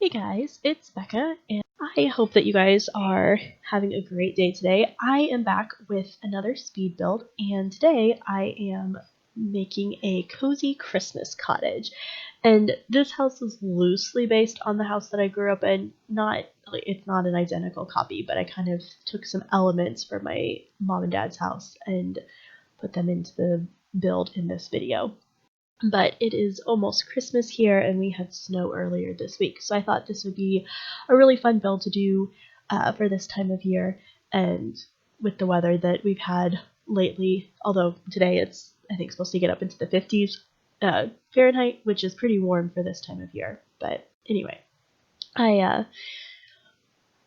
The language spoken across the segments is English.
Hey guys, it's Becca, and I hope that you guys are having a great day today. I am back with another speed build, and today I am making a cozy Christmas cottage. And this house is loosely based on the house that I grew up in. It's not an identical copy, but I kind of took some elements from my mom and dad's house and put them into the build in this video. But it is almost Christmas here, and we had snow earlier this week, so I thought this would be a really fun build to do for this time of year, and with the weather that we've had lately, although today it's, I think, supposed to get up into the 50s Fahrenheit, which is pretty warm for this time of year. But anyway, I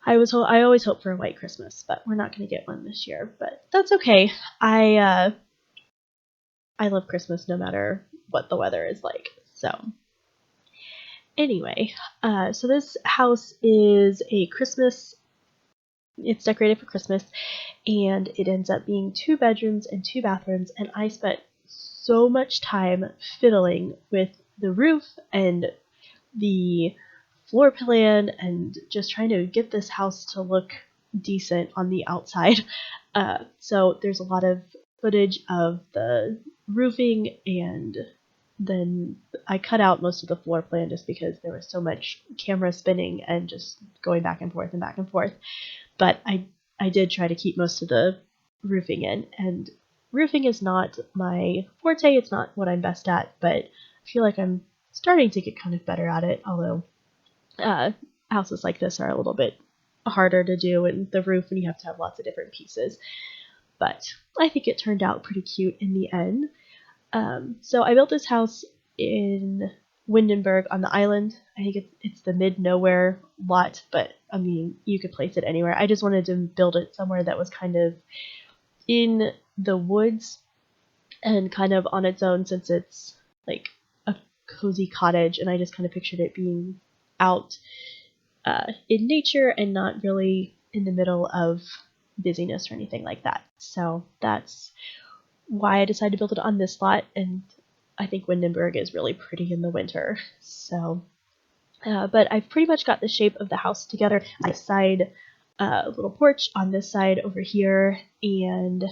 always hope for a white Christmas, but we're not going to get one this year, but that's okay. I love Christmas no matter what the weather is like. So anyway, so this house is it's decorated for Christmas, and it ends up being 2 bedrooms and 2 bathrooms, and I spent so much time fiddling with the roof and the floor plan and just trying to get this house to look decent on the outside. So there's a lot of footage of the roofing, and then I cut out most of the floor plan just because there was so much camera spinning and just going back and forth and back and forth. But I did try to keep most of the roofing in, and roofing is not my forte, it's not what I'm best at, but I feel like I'm starting to get kind of better at it, although houses like this are a little bit harder to do, and the roof, and you have to have lots of different pieces. But I think it turned out pretty cute in the end. So I built this house in Windenburg on the island. I think it's the mid-nowhere lot, but I mean, you could place it anywhere. I just wanted to build it somewhere that was kind of in the woods and kind of on its own, since it's like a cozy cottage, and I just kind of pictured it being out in nature and not really in the middle of busyness or anything like that. So that's why I decided to build it on this lot, and I think Windenburg is really pretty in the winter. So, but I've pretty much got the shape of the house together. I side a little porch on this side over here, and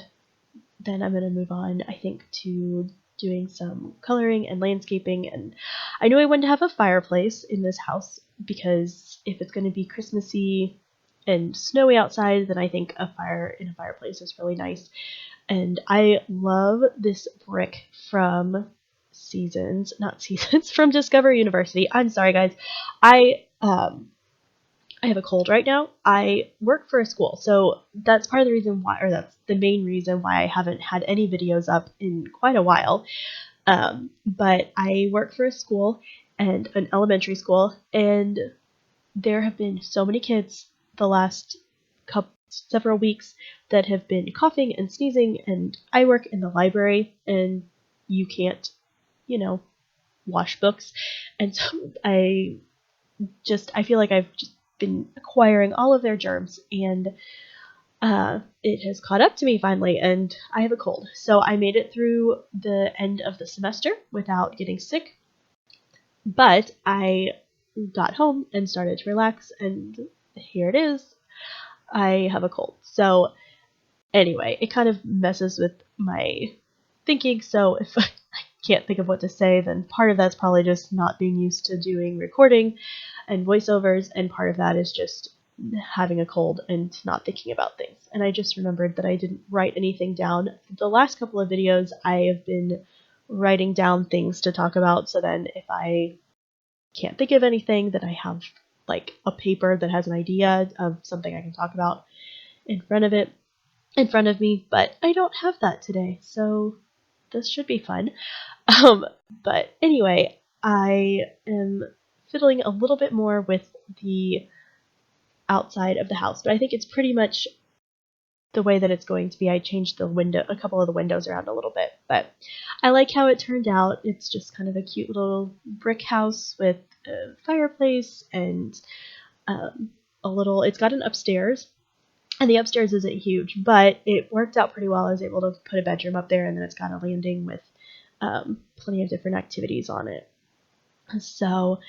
then I'm going to move on, I think, to doing some coloring and landscaping. And I knew I wanted to have a fireplace in this house, because if it's going to be Christmassy and snowy outside, then I think a fire in a fireplace is really nice. And I love this brick from from Discovery University. I'm sorry, guys. I have a cold right now. I work for a school, so that's part of the reason why, or that's the main reason why I haven't had any videos up in quite a while. But I work for a school, and an elementary school, and there have been so many kids the last several weeks that have been coughing and sneezing, and I work in the library, and you can't, wash books, and so I feel like I've just been acquiring all of their germs, and it has caught up to me finally, and I have a cold. So I made it through the end of the semester without getting sick, but I got home and started to relax, and here it is. I have a cold. So anyway, it kind of messes with my thinking, so if I can't think of what to say, then part of that's probably just not being used to doing recording and voiceovers, and part of that is just having a cold and not thinking about things. And I just remembered that I didn't write anything down. The last couple of videos, I have been writing down things to talk about, so then if I can't think of anything, then I have like a paper that has an idea of something I can talk about in front of me, but I don't have that today, so this should be fun. But anyway, I am fiddling a little bit more with the outside of the house, but I think it's pretty much the way that it's going to be. I changed a couple of the windows around a little bit, but I like how it turned out. It's just kind of a cute little brick house with a fireplace and it's got an upstairs, and the upstairs isn't huge, but it worked out pretty well. I was able to put a bedroom up there, and then it's got a landing with plenty of different activities on it. So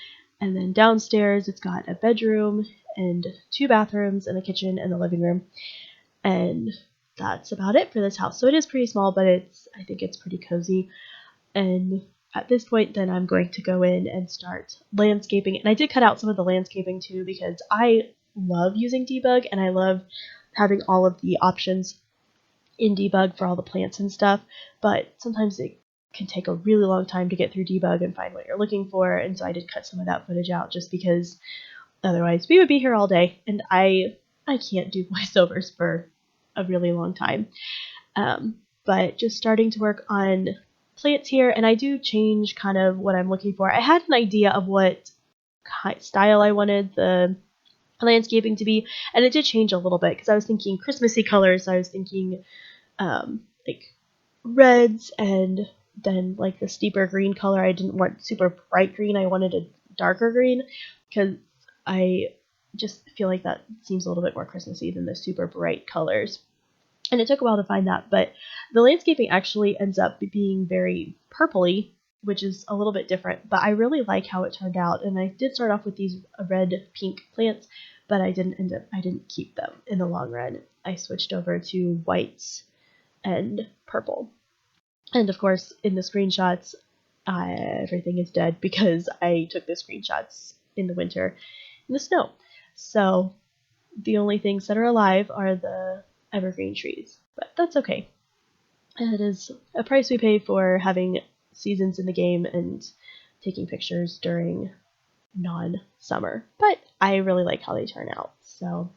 And then downstairs, it's got a bedroom and 2 bathrooms and a kitchen and a living room. And that's about it for this house. So it is pretty small, but I think it's pretty cozy. And at this point, then I'm going to go in and start landscaping. And I did cut out some of the landscaping too, because I love using debug and I love having all of the options in debug for all the plants and stuff. But sometimes it can take a really long time to get through debug and find what you're looking for. And so I did cut some of that footage out just because otherwise we would be here all day. And I can't do voiceovers for a really long time. But just starting to work on plants here, and I do change kind of what I'm looking for. I had an idea of what style I wanted the landscaping to be, and it did change a little bit because I was thinking Christmassy colors. I was thinking like reds, and then like the steeper green color. I didn't want super bright green. I wanted a darker green because I just feel like that seems a little bit more Christmassy than the super bright colors. And it took a while to find that, but the landscaping actually ends up being very purpley, which is a little bit different, but I really like how it turned out. And I did start off with these red-pink plants, but I didn't keep them in the long run. I switched over to whites and purple. And of course, in the screenshots, everything is dead because I took the screenshots in the winter in the snow. So the only things that are alive are the evergreen trees, but that's okay. It is a price we pay for having seasons in the game and taking pictures during non-summer, but I really like how they turn out. So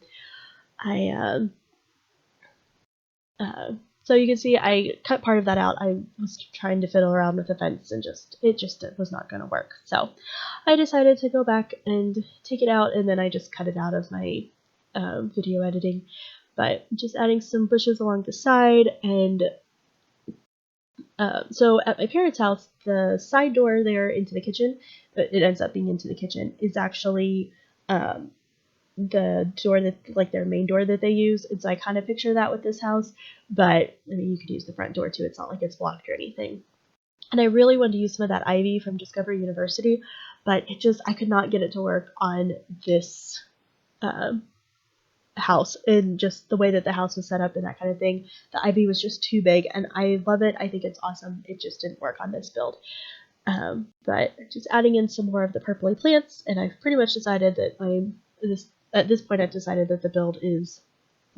so you can see I cut part of that out. I was trying to fiddle around with the fence and it was not going to work. So I decided to go back and take it out, and then I just cut it out of my video editing. But just adding some bushes along the side, and so at my parents' house, the side door there into the kitchen, it ends up being into the kitchen, is actually the door that, like, their main door that they use. And so I kind of picture that with this house, but I mean, you could use the front door too. It's not like it's blocked or anything. And I really wanted to use some of that ivy from Discovery University, but I could not get it to work on this house, and just the way that the house was set up and that kind of thing. The ivy was just too big, and I love it. I think it's awesome. It just didn't work on this build. But just adding in some more of the purpley plants, and I've pretty much decided that at this point I've decided that the build is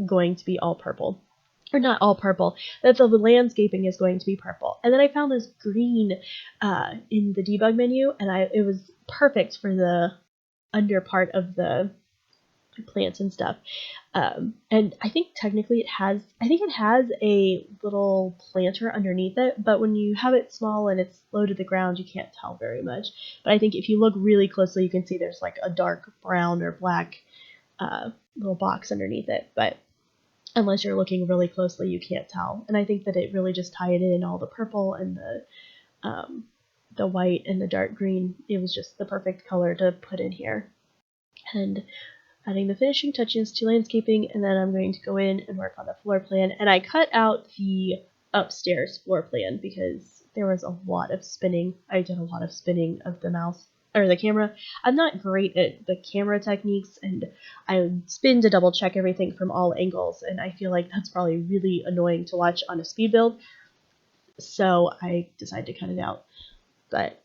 going to be all purple. Or not all purple, that the landscaping is going to be purple. And then I found this green in the debug menu, and it was perfect for the under part of the plants and stuff. And I think technically it has a little planter underneath it, but when you have it small and it's low to the ground, you can't tell very much. But I think if you look really closely, you can see there's like a dark brown or black little box underneath it. But unless you're looking really closely, you can't tell. And I think that it really just tied in all the purple and the white and the dark green. It was just the perfect color to put in here. And adding the finishing touches to landscaping, and then I'm going to go in and work on the floor plan. And I cut out the upstairs floor plan because there was a lot of spinning. I did a lot of spinning of the mouse or the camera. I'm not great at the camera techniques, and I spin to double check everything from all angles, and I feel like that's probably really annoying to watch on a speed build. So I decided to cut it out. But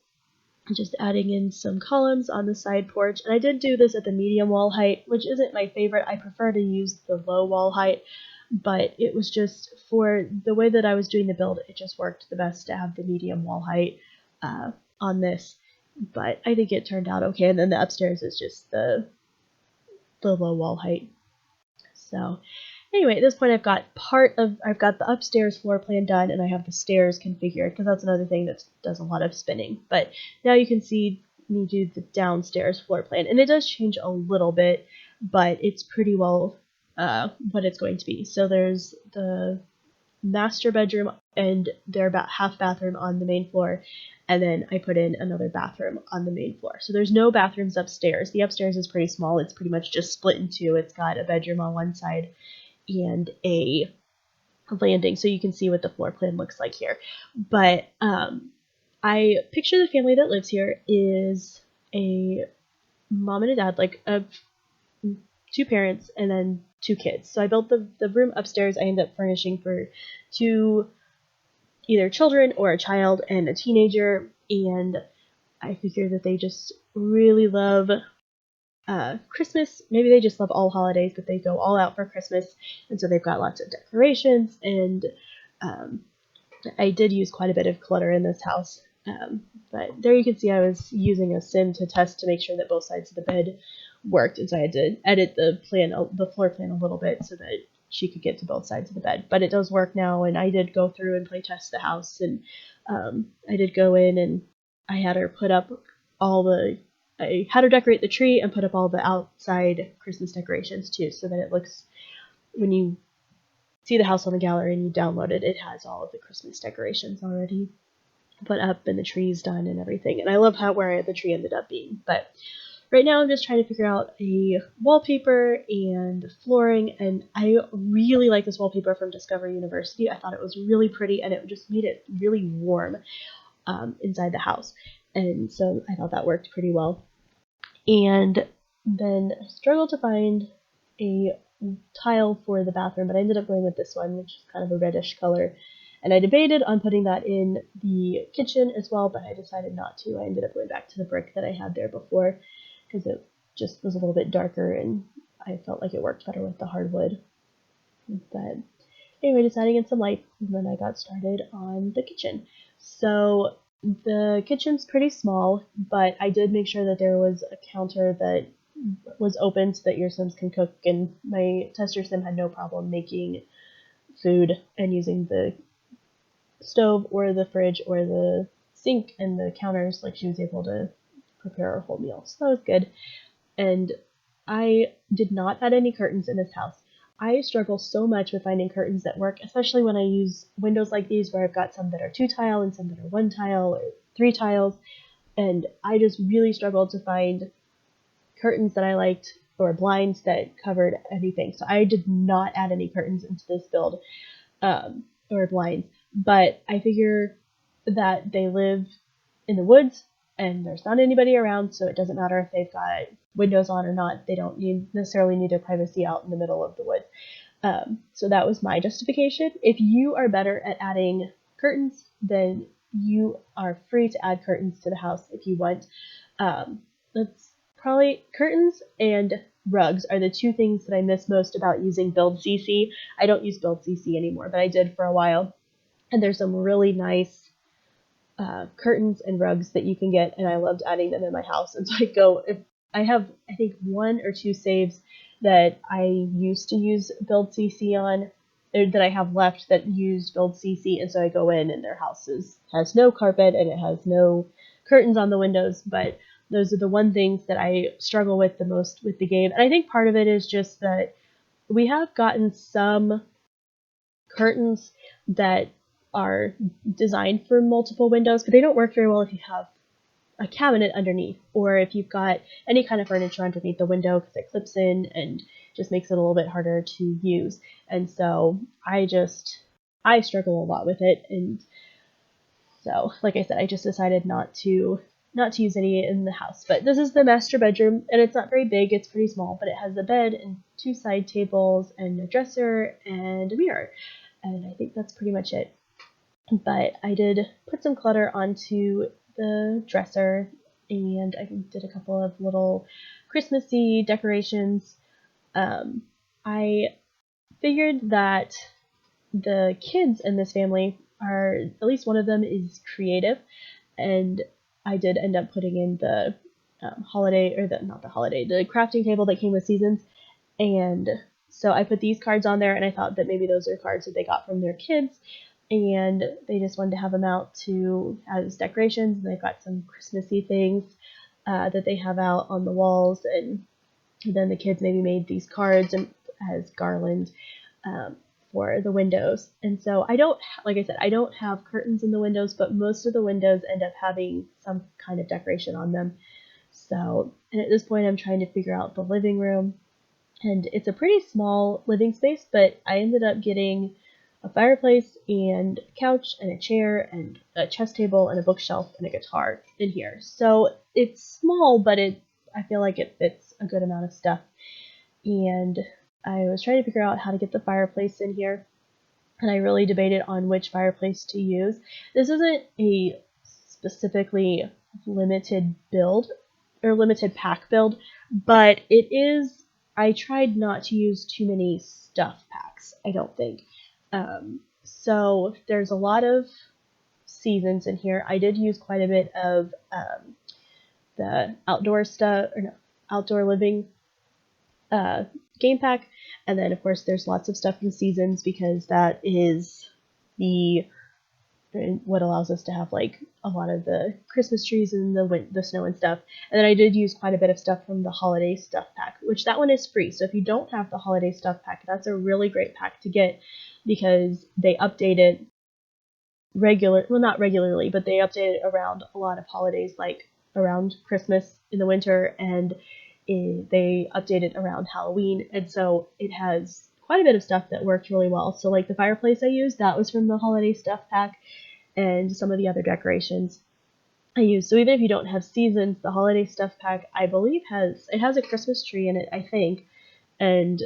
just adding in some columns on the side porch. And I did do this at the medium wall height, which isn't my favorite. I prefer to use the low wall height, but it was just for the way that I was doing the build, it just worked the best to have the medium wall height on this. But I think it turned out okay. And then the upstairs is just the low wall height. So anyway, at this point I've got the upstairs floor plan done, and I have the stairs configured, because that's another thing that does a lot of spinning. But now you can see me do the downstairs floor plan, and it does change a little bit, but it's pretty well what it's going to be. So there's the master bedroom and their about half bathroom on the main floor, and then I put in another bathroom on the main floor. So there's no bathrooms upstairs. The upstairs is pretty small. It's pretty much just split in two. It's got a bedroom on one side and a landing, so you can see what the floor plan looks like here. But I picture the family that lives here is a mom and a dad, like two parents and then two kids. So I built the room upstairs. I ended up furnishing for two either children or a child and a teenager, and I figure that they just really love Christmas. Maybe they just love all holidays, but they go all out for Christmas, and so they've got lots of decorations. And um, I did use quite a bit of clutter in this house, but there you can see I was using a sim to test to make sure that both sides of the bed worked, and so I had to edit the floor plan a little bit so that she could get to both sides of the bed. But it does work now, and I did go through and play test the house, and I did go in and I had her put up I had her decorate the tree and put up all the outside Christmas decorations too, so that it looks, when you see the house on the gallery and you download it, it has all of the Christmas decorations already put up and the trees done and everything. And I love where the tree ended up being. But right now I'm just trying to figure out a wallpaper and flooring, and I really like this wallpaper from Discover University. I thought it was really pretty, and it just made it really warm inside the house. And so I thought that worked pretty well. And then I struggled to find a tile for the bathroom, but I ended up going with this one, which is kind of a reddish color. And I debated on putting that in the kitchen as well, but I decided not to. I ended up going back to the brick that I had there before because it just was a little bit darker and I felt like it worked better with the hardwood. But anyway, deciding on some lights, and then I got started on the kitchen. So the kitchen's pretty small, but I did make sure that there was a counter that was open so that your Sims can cook, and my tester Sim had no problem making food and using the stove or the fridge or the sink and the counters. Like, she was able to prepare a whole meal, so that was good. And I did not add any curtains in this house. I struggle so much with finding curtains that work, especially when I use windows like these where I've got some that are 2 tile and some that are 1 tile or 3 tiles, and I just really struggled to find curtains that I liked or blinds that covered anything. So I did not add any curtains into this build, or blinds, but I figure that they live in the woods and there's not anybody around, so it doesn't matter if they've got windows on or not. They don't necessarily need their privacy out in the middle of the woods. So that was my justification. If you are better at adding curtains, then you are free to add curtains to the house if you want. That's probably curtains and rugs are the two things that I miss most about using Build CC. I don't use Build CC anymore, but I did for a while. And there's some really nice curtains and rugs that you can get, and I loved adding them in my house. And so if I have, I think, 1 or 2 saves that I used to use Build CC on, or that I have left that use Build CC, and so I go in and their house has no carpet and it has no curtains on the windows, but those are the one things that I struggle with the most with the game. And I think part of it is just that we have gotten some curtains that are designed for multiple windows, but they don't work very well if you have a cabinet underneath, or if you've got any kind of furniture underneath the window, because it clips in and just makes it a little bit harder to use. And so I struggle a lot with it, and so, like I said, I just decided not to use any in the house. But this is the master bedroom, and it's not very big, it's pretty small, but it has a bed and 2 side tables and a dresser and a mirror, and I think that's pretty much it. But I did put some clutter onto the dresser, and I did a couple of little Christmassy decorations. I figured that the kids in this family at least one of them is creative, and I did end up putting in the the crafting table that came with seasons, and so I put these cards on there, and I thought that maybe those are cards that they got from their kids, and they just wanted to have them out as decorations. And they've got some Christmassy things that they have out on the walls, and then the kids maybe made these cards and as garland for the windows. And so like I said, I don't have curtains in the windows, but most of the windows end up having some kind of decoration on them. So, and at this point I'm trying to figure out the living room, and it's a pretty small living space, but I ended up getting a fireplace and a couch and a chair and a chess table and a bookshelf and a guitar in here. So it's small, but I feel like it fits a good amount of stuff. And I was trying to figure out how to get the fireplace in here, and I really debated on which fireplace to use. This isn't a specifically limited build or limited pack build, but it is. I tried not to use too many stuff packs, I don't think. So there's a lot of seasons in here. I did use quite a bit of the outdoor stuff, or no, outdoor living game pack, and then of course there's lots of stuff from seasons because that is the what allows us to have like a lot of the Christmas trees and the snow and stuff. And then I did use quite a bit of stuff from the holiday stuff pack, which that one is free. So if you don't have the holiday stuff pack, that's a really great pack to get because they update it not regularly, but they update it around a lot of holidays, like around Christmas in the winter, and they update it around Halloween, and so it has quite a bit of stuff that worked really well. So like the fireplace I used, that was from the holiday stuff pack, and some of the other decorations I used. So even if you don't have seasons, the holiday stuff pack, I believe, has a Christmas tree in it, I think, and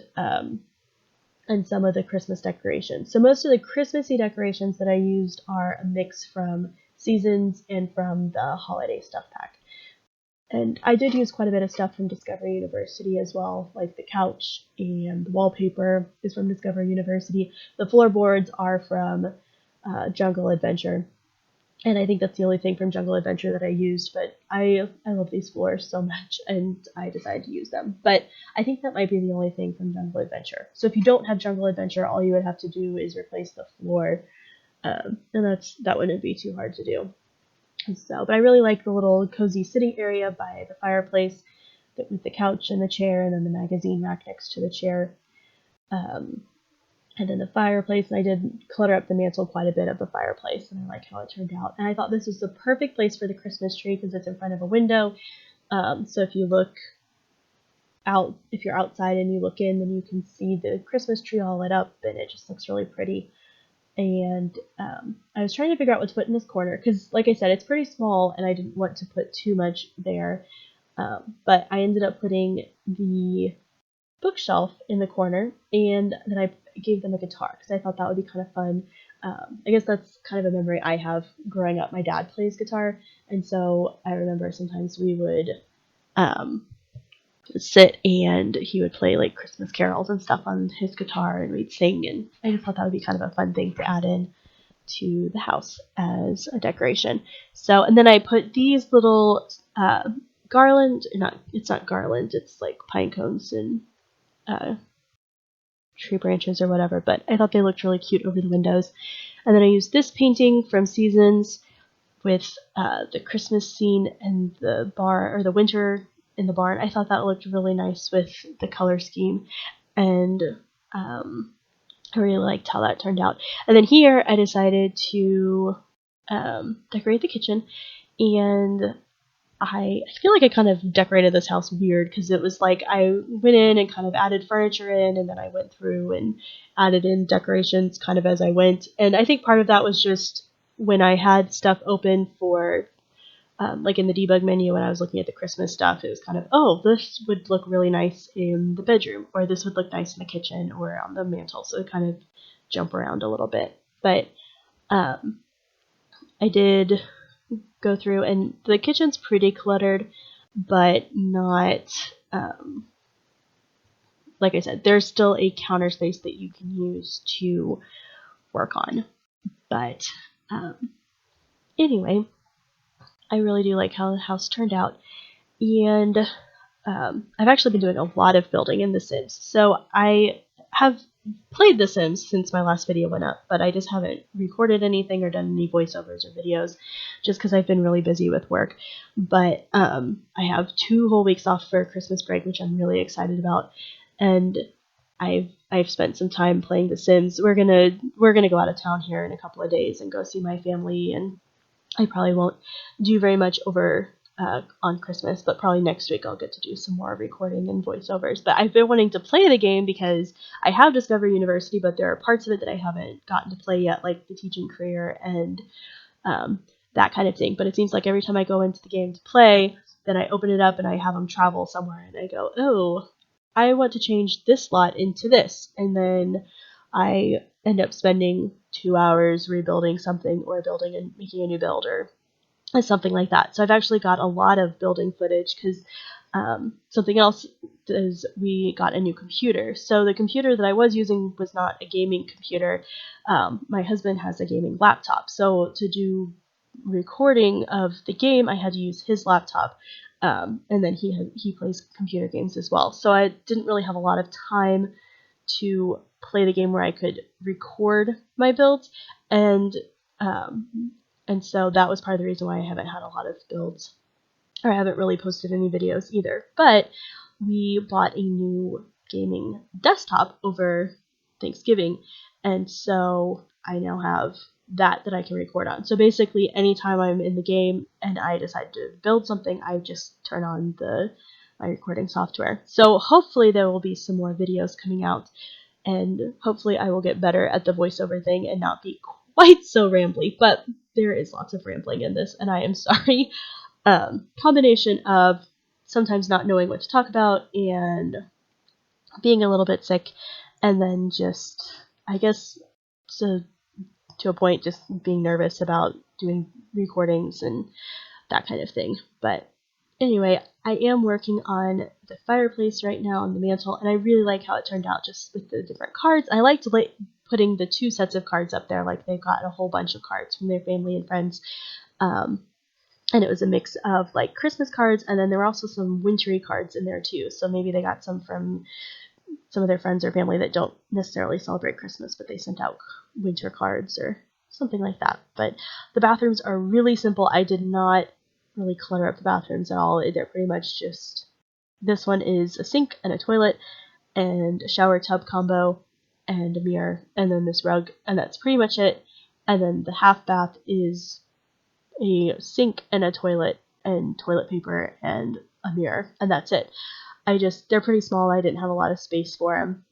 some of the Christmas decorations. So most of the Christmassy decorations that I used are a mix from seasons and from the holiday stuff pack. And I did use quite a bit of stuff from Discovery University as well, like the couch and the wallpaper is from Discovery University. The floorboards are from Jungle Adventure. And I think that's the only thing from Jungle Adventure that I used, but I love these floors so much, and I decided to use them. But I think that might be the only thing from Jungle Adventure. So if you don't have Jungle Adventure, all you would have to do is replace the floor, and that wouldn't be too hard to do. So, but I really like the little cozy sitting area by the fireplace with the couch and the chair, and then the magazine rack next to the chair. And then the fireplace, and I did clutter up the mantle quite a bit of the fireplace, and I like how it turned out. And I thought this was the perfect place for the Christmas tree because it's in front of a window. So if you look out, if you're outside and you look in, then you can see the Christmas tree all lit up, and it just looks really pretty. And I was trying to figure out what to put in this corner because, like I said, it's pretty small, and I didn't want to put too much there. But I ended up putting the bookshelf in the corner, and then I gave them a guitar because I thought that would be kind of fun. I guess that's kind of a memory I have growing up. My dad plays guitar, and so I remember sometimes we would sit and he would play like Christmas carols and stuff on his guitar, and we'd sing, and I just thought that would be kind of a fun thing to add in to the house as a decoration. So, and then I put these little garland, it's not garland, it's like pine cones and tree branches or whatever, but I thought they looked really cute over the windows. And then I used this painting from Seasons with the Christmas scene and the barn, or the winter in the barn. I thought that looked really nice with the color scheme, and I really liked how that turned out. And then here I decided to decorate the kitchen, and I feel like I kind of decorated this house weird because it was like I went in and kind of added furniture in, and then I went through and added in decorations kind of as I went. And I think part of that was just when I had stuff open for, like in the debug menu when I was looking at the Christmas stuff, it was kind of, oh, this would look really nice in the bedroom, or this would look nice in the kitchen or on the mantle. So it kind of jump around a little bit. But I did go through, and the kitchen's pretty cluttered, but not, like I said, there's still a counter space that you can use to work on. But anyway, I really do like how the house turned out, and I've actually been doing a lot of building in The Sims. So I have played The Sims since my last video went up, but I just haven't recorded anything or done any voiceovers or videos just because I've been really busy with work. But I have 2 whole weeks off for Christmas break, which I'm really excited about, and I've spent some time playing The Sims. We're gonna go out of town here in a couple of days and go see my family, and I probably won't do very much over on Christmas, but probably next week I'll get to do some more recording and voiceovers. But I've been wanting to play the game because I have Discovery University, but there are parts of it that I haven't gotten to play yet, like the teaching career and that kind of thing. But it seems like every time I go into the game to play, then I open it up and I have them travel somewhere, and I go, oh, I want to change this slot into this, and then I end up spending 2 hours rebuilding something, or building and making a new build, or something like that. So I've actually got a lot of building footage, because something else is we got a new computer. So the computer that I was using was not a gaming computer. My husband has a gaming laptop. So to do recording of the game, I had to use his laptop. And then he plays computer games as well. So I didn't really have a lot of time to play the game where I could record my builds, and so that was part of the reason why I haven't had a lot of builds, or I haven't really posted any videos either. But we bought a new gaming desktop over Thanksgiving, and so I now have that I can record on. So basically, anytime I'm in the game and I decide to build something, I just turn on my recording software. So hopefully there will be some more videos coming out, and hopefully I will get better at the voiceover thing and not be quite so rambly. But there is lots of rambling in this, and I am sorry. Combination of sometimes not knowing what to talk about and being a little bit sick, and then just, I guess, to a point, just being nervous about doing recordings and that kind of thing. But anyway, I am working on the fireplace right now on the mantle, and I really like how it turned out, just with the different cards. I liked putting the 2 sets of cards up there. Like, they've got a whole bunch of cards from their family and friends. And it was a mix of like Christmas cards, and then there were also some wintry cards in there too. So maybe they got some from some of their friends or family that don't necessarily celebrate Christmas, but they sent out winter cards or something like that. But the bathrooms are really simple. I did not really clutter up the bathrooms at all. They're pretty much just, this one is a sink and a toilet and a shower tub combo and a mirror, and then this rug, and that's pretty much it. And then the half bath is a sink and a toilet and toilet paper and a mirror, and that's it. They're pretty small. I didn't have a lot of space for them.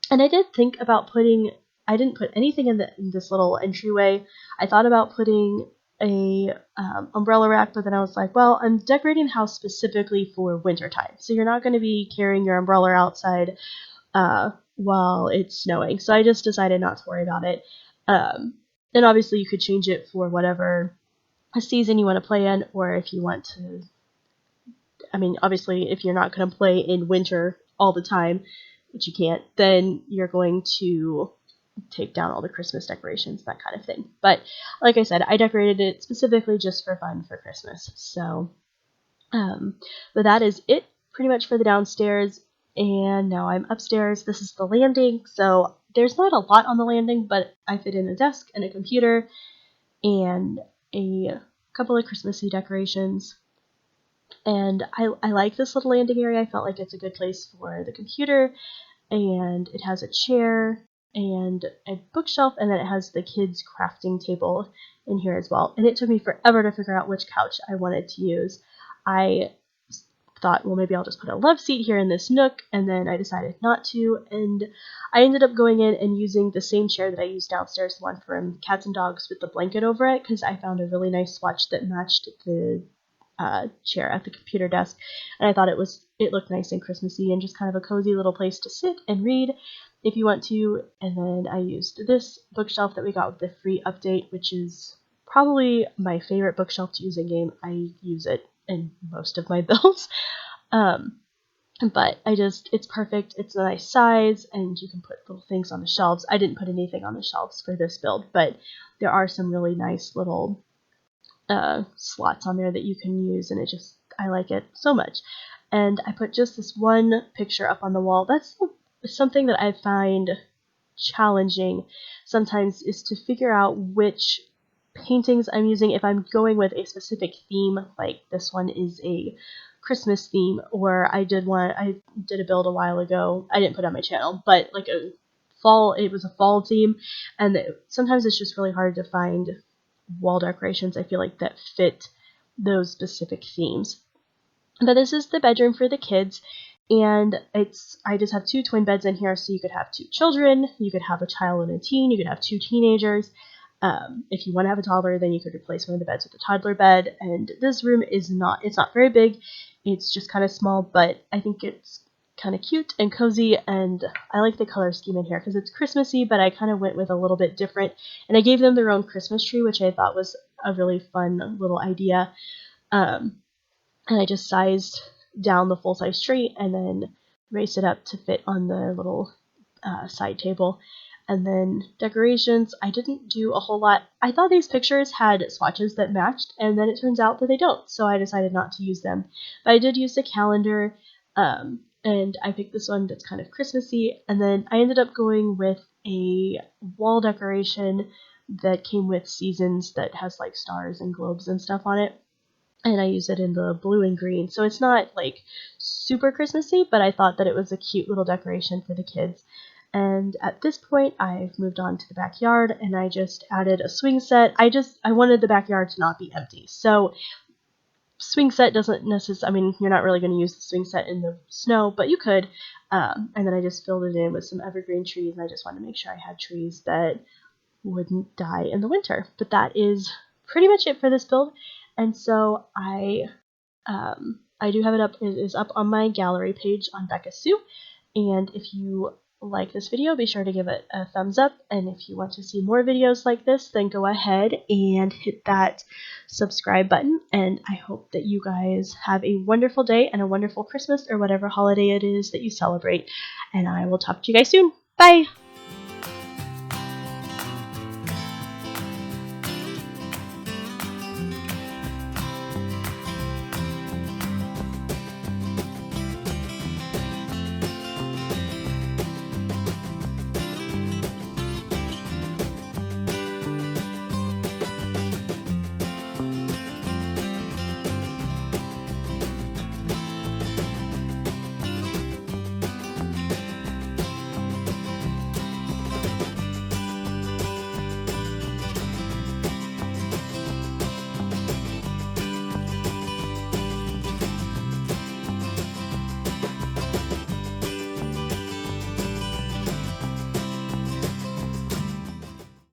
And I did think about I didn't put anything in this little entryway. I thought about putting a umbrella rack, but then I was like, well, I'm decorating the house specifically for wintertime, so you're not going to be carrying your umbrella outside while it's snowing. So I just decided not to worry about it. And obviously you could change it for whatever season you want to play in, or if you want to, I mean, obviously if you're not going to play in winter all the time, which you can't, then you're going to take down all the Christmas decorations, that kind of thing. But like I said, I decorated it specifically just for fun for Christmas. So but that is it pretty much for the downstairs, and now I'm upstairs. This is the landing. So there's not a lot on the landing, but I fit in a desk and a computer and a couple of Christmassy decorations. And I like this little landing area. I felt like it's a good place for the computer, and it has a chair and a bookshelf, and then it has the kids' crafting table in here as well. And it took me forever to figure out which couch I wanted to use. I thought, well, maybe I'll just put a love seat here in this nook, and then I decided not to, and I ended up going in and using the same chair that I used downstairs, the one from Cats and Dogs with the blanket over it, because I found a really nice swatch that matched the chair at the computer desk, and I thought it looked nice and Christmassy and just kind of a cozy little place to sit and read if you want to. And then I used this bookshelf that we got with the free update, which is probably my favorite bookshelf to use in game. I use it in most of my builds. But it's perfect. It's a nice size, and you can put little things on the shelves. I didn't put anything on the shelves for this build, but there are some really nice little slots on there that you can use, and I like it so much. And I put just this one picture up on the wall. That's something that I find challenging sometimes, is to figure out which paintings I'm using. If I'm going with a specific theme, like this one is a Christmas theme, or I did a build a while ago, I didn't put it on my channel, but like it was a fall theme, and sometimes it's just really hard to find wall decorations, I feel like, that fit those specific themes. But this is the bedroom for the kids, and I just have 2 twin beds in here, so you could have 2 children, you could have a child and a teen, you could have 2 teenagers. If you want to have a toddler, then you could replace one of the beds with a toddler bed. And this room it's not very big. It's just kind of small, but I think it's kind of cute and cozy, and I like the color scheme in here because it's Christmassy, but I kind of went with a little bit different. And I gave them their own Christmas tree, which I thought was a really fun little idea. And I just sized down the full-size tree and then raised it up to fit on the little side table. And then decorations, I didn't do a whole lot. I thought these pictures had swatches that matched, and then it turns out that they don't, so I decided not to use them. But I did use the calendar, and I picked this one that's kind of Christmassy, and then I ended up going with a wall decoration that came with seasons that has like stars and globes and stuff on it. And I use it in the blue and green. So it's not like super Christmassy, but I thought that it was a cute little decoration for the kids. And at this point, I've moved on to the backyard, and I just added a swing set. I wanted the backyard to not be empty. So swing set doesn't necessarily, I mean, you're not really going to use the swing set in the snow, but you could. And then I just filled it in with some evergreen trees, and I just wanted to make sure I had trees that wouldn't die in the winter. But that is pretty much it for this build. And so I do have it up. It is up on my gallery page on BekahSue. And if you like this video, be sure to give it a thumbs up. And if you want to see more videos like this, then go ahead and hit that subscribe button. And I hope that you guys have a wonderful day and a wonderful Christmas or whatever holiday it is that you celebrate. And I will talk to you guys soon. Bye!